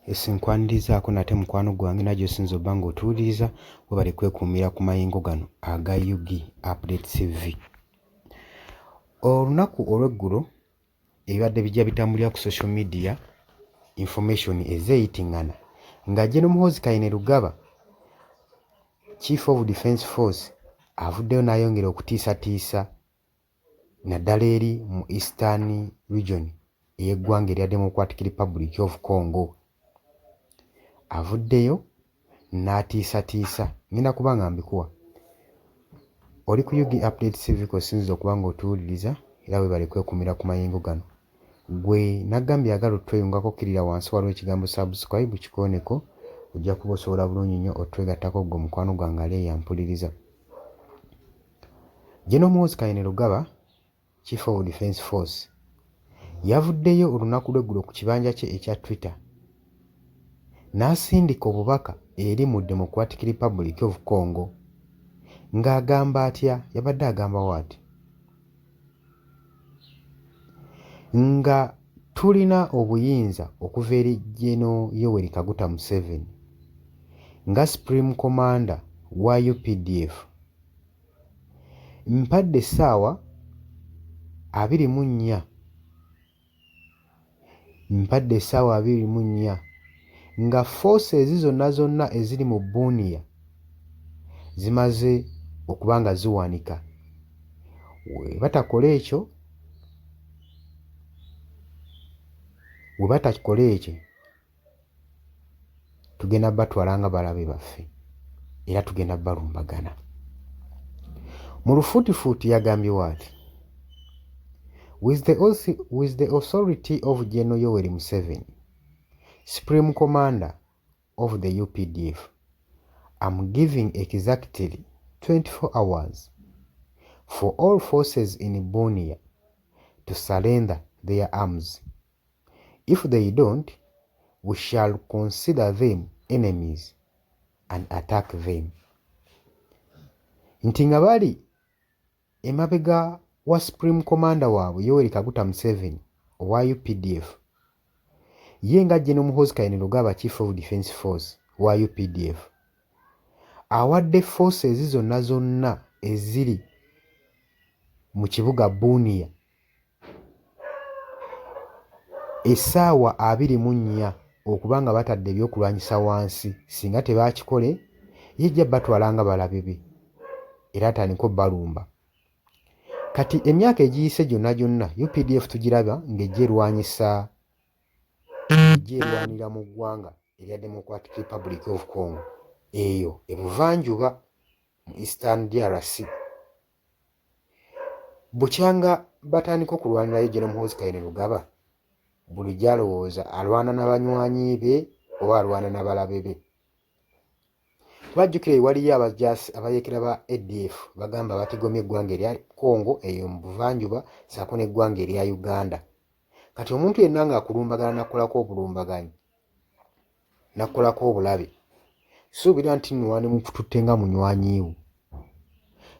Esinkwanirizaako nate mukwano gwange najjo sinza obba ng'otuwuliriza webale kwekuumira ku mayingo gano aga Yugi Update TV. Olunaku olw'eggulo ebibadde bijja bitambulira ku social media information ezeeyitingana nga General Muhoozi Kainerugaba Chief of Defence Force avuddeyo n'ayongera okutiisatiisa naddala eri mu Eastern Region ey'eggwanga erya Democratic Republic of Congo. Avuddeyo n'atiisatiisa ngenda kuba nga mbikuwa. Oli ku Yugi Update TV kosinziza okuba ng'otuwuliriza era weebale kwekuumira ku mayingo gano. Gwe naggambye agala otweyungako kirira wansi waliwo ekigambo subscribe kikooneko ojja kuba osobola bulungi nnyo otwegattako gwe mukwano gwange ali eyampuliriza. General Muhoozi Kainerugaba Chief of Defence Force yavuddeyo olunaku lw'eggulo ku kibanja kye ekya Twitter n'asindika obubaka eri mu Democratic Republic of Congo ng'agamba atya, yabadde agamba waati nga tulina obuyinza okuva eri General Yoweri Kaguta Museveni nga Supreme Commander wa UPDF mpadde essaawa 24 nga forces zonna eziri mu Bunia zimaze okuba nga ziwanika. We batakola ekyo tugenda batwala nga balabe baffe era tugenda balumbagana. Mu lufuutifuuti yagambye waati with the authority of General Yoweri Museveni, Supreme Commander of the UPDF, I'm giving exactly 24 hours for all forces in Bunia to surrender their arms. If they don't, we shall consider them enemies and attack them. Nti nga bali emabega wa Supreme Commander waabwe Yoweri Kaguta Museveni owa UPDF, ye nga General Muhoozi Kainerugaba Chief of Defence Force wa UPDF awadde forces zonna eziri mu kibuga Bunia essaawa 24 okuba nga batadde ebyokulwanyisa wansi. Singa tebaakikole yejja batwala nga balabe be era atandika balumba. Kati emyaka egiyise gyonna UPDF tugiraba ng'ejja erwanira mu ggwanga erya Democratic Republic of Congo eyo ebuvanjuba mu Eastern DRC. Bukyanga batandika okulwanirayo General Muhoozi Kainerugaba bulijjo alowooza alwana n'abanywanyi be oba alwana n'abalabe be. Tubajjukire waliyo abayeekera ba ADF bagamba batigomye eggwanga erya Congo eyo mu buvanjuba saako n'eggwanga erya Uganda. Kati omuntu yenna ng'akulumbagana nakkolako obulumbaganyi nakkolako obulabe suubira nti nno wandimukutute nga munywanyi wo.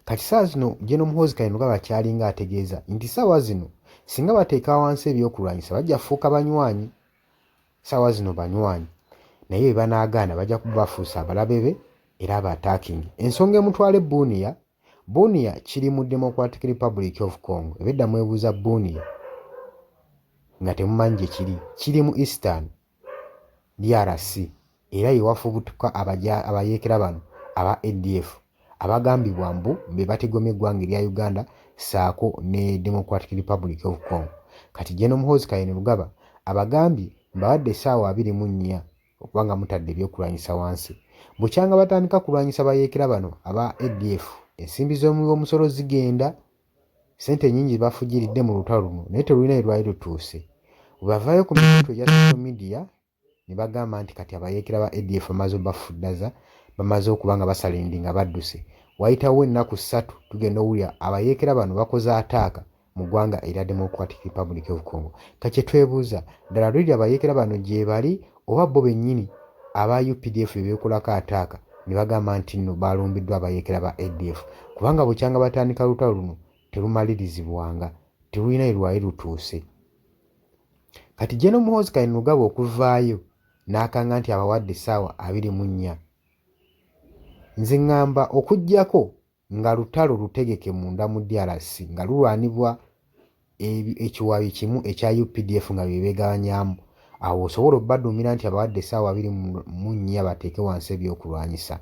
Kati saawa zino General Muhoozi Kainerugaba akyalinga ategeeza nti saawa zino singa bateeka wansi ebyokulwanyisa bajja kufuuka banywanyi. Saawa zino banywanyi naye bwe banaagaana bajja kubafuusa abalabe be era aba-attacking. Ensonga emutwala Bunia kiri mu Democratic Republic of Congo. Ebedda mwebuuza Bunia nga temumanyi gye kiri mu Eastern DRC era yewafubutuka abayeekera bano aba ADF abagambibwa mbu be batigomya eggwanga erya Uganda saako ne Democratic Republic of Congo. Kati General Muhoozi Kainerugaba abagambye mbawadde essaawa 24 okuba nga mutadde ebyokulwanyisa wansi. Bukyanga batandika kulwanyisa bayeekera bano aba ADF ensimbi z'omusolo zigenda, ssente nnyingi bafugiridde mu lutalo luno naye terulina lwali lutuuse. Bwe bavaayo ku mikutu egya social media ne bagamba nti kati abayeekera ba ADF bamaze obafuddaza, bamaze okuba nga basalindi nga badduse. Wayitawo ennaku 3 tugenda owulira abayeekera bano bakoze ataaka mu ggwanga erya Democratic Republic of Congo. Kati twebuuza ddala luli abayeekera bano gye bali oba bo bennyini aba UPDF beekolako ataaka ne bagamba nti nno balumbiddwa abayeekera ba ADF, kubanga bukyanga batandika lutalo luno terumalirizibwanga, terulina lwali lutuuse. Kati General Muhoozi Kainerugaba okuvaayo n'akanga nti abawadde essaawa 24. Nze ŋŋamba okuggyako nga lutalo lutegeke munda mu DRC nga lulwanibwa ekiwaabi kimu ekya UPDF nga bye beegabanyaamu, awo osobola obbaduumira nti abawadde essaawa 24 bateeke wansi ebyokulwanyisa.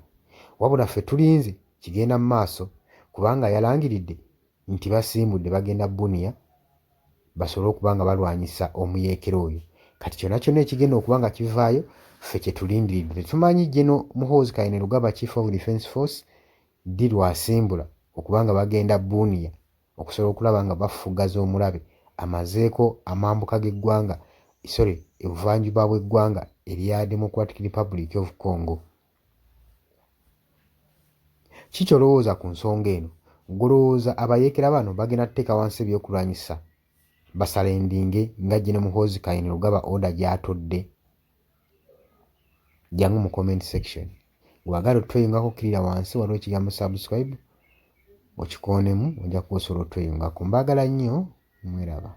Wabula ffe tulinze kigenda mu maaso kubanga yalangiridde nti basimbudde bagenda Bunia basobole okuba nga balwanyisa omuyeekera oyo. Kati kyonna kyonna ekigenda okuba nga kivaayo ffe kye tulindiridde. Tetumanyi General Muhoozi Kainerugaba Chief of Defence Force ddi lwasimbula okuba nga bagenda Bunia okusobola okulaba nga bafugaza omulabe amazeeko amambuka g'eggwanga ebuvanjuba bw'eggwanga erya Democratic Republic of Congo. Ki ky'olowooza ku nsonga eno? Golowooza abayeekera bano bagenda kuteeka wansi ebyokulwanyisa basalendinge nga General Muhoozi Kainerugaba order gy'atodde? Jangu mu comment section. Bw'agala otweyungako kirira wansi waliwo ekigambo subscribe okikoonemu ojja kuba osobola otweyungako. Mbaagala nnyo, mweraba.